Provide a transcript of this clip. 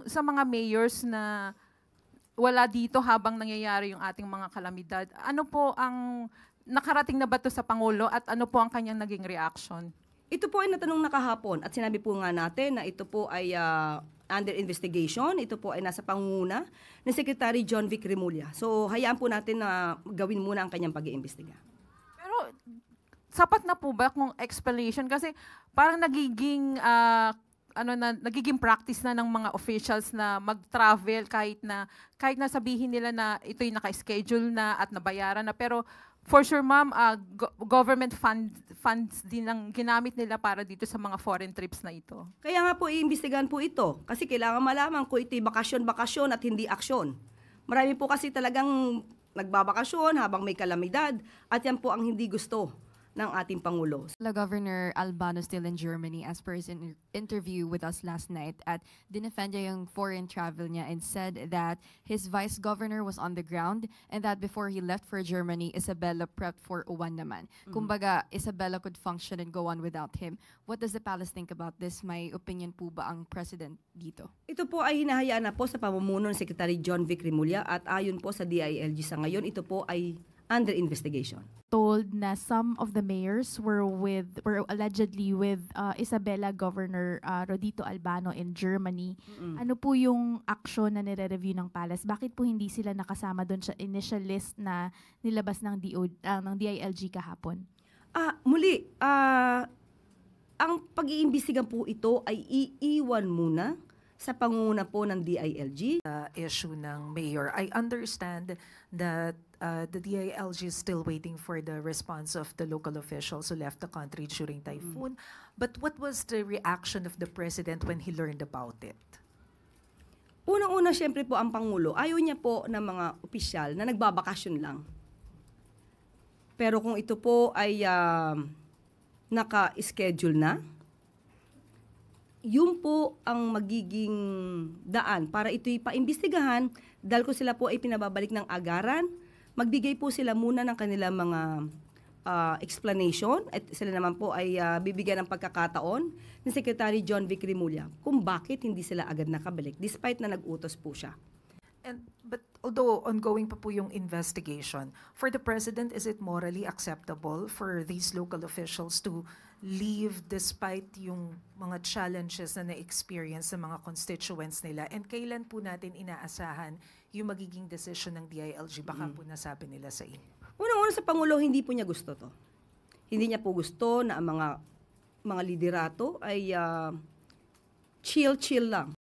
sa mga mayors na wala dito habang nangyayari yung ating mga kalamidad, ano po ang nakarating na ba to sa Pangulo at ano po ang kanyang naging reaction? Ito po ay natanong na kahapon at sinabi po nga natin na ito po ay under investigation. Ito po ay nasa pangunguna ni Secretary John Vic Remulla. So hayaan po natin na gawin muna ang kanyang pag-iimbestiga. Pero sapat na po ba kung explanation? Kasi parang nagiging nagiging practice na ng mga officials na mag-travel kahit na sabihin nila na ito'y naka-schedule na at nabayaran na, pero for sure ma'am, government funds din ang ginamit nila para dito sa mga foreign trips na ito. Kaya nga po iimbestigahan po ito kasi kailangan malaman kung ito'y bakasyon at hindi aksyon. Marami po kasi talagang nagbabakasyon habang may kalamidad at yan po ang hindi gusto ng ating Pangulo. Governor Albano still in Germany as per his interview with us last night at dinefend niya yung foreign travel niya and said that his vice governor was on the ground and that before he left for Germany, Isabela prepped for uwan naman. Kumbaga, Isabela could function and go on without him. What does the palace think about this? May opinion po ba ang president dito? Ito po ay hinahayaan na po sa pamumuno ng Secretary John Vic Remulla at ayon po sa DILG sa ngayon, ito po ay under investigation. Told na some of the mayors were allegedly with Isabela Governor Rodito Albano in Germany. Ano po yung action na nire-review ng palace? Bakit po hindi sila nakasama doon sa initial list na nilabas ng DILG kahapon? Muli, ang pag-iimbestigan po ito ay iiwan muna sa pangunguna po ng DILG. Issue ng mayor. I understand that the DILG is still waiting for the response of the local officials who left the country during typhoon. But what was the reaction of the president when he learned about it? Unang-una, syempre po ang Pangulo, ayaw niya po ng mga opisyal na nagbabakasyon lang. Pero kung ito po ay naka-schedule na, yun po ang magiging daan para ito'y paimbestigahan dahil kung sila po ay pinababalik ng agaran, magbigay po sila muna ng kanilang mga explanation at sila naman po ay bibigyan ng pagkakataon ni Secretary John Vic Remulla kung bakit hindi sila agad nakabalik despite na nag-utos po siya. But although ongoing pa po yung investigation, for the president, is it morally acceptable for these local officials to leave despite yung mga challenges na na-experience ng mga constituents nila? And kailan po natin inaasahan yung magiging decision ng DILG? Baka po nasabi nila sa inyo. Unang-una sa Pangulo, hindi po niya gusto to. Hindi niya po gusto na ang mga liderato ay chill lang.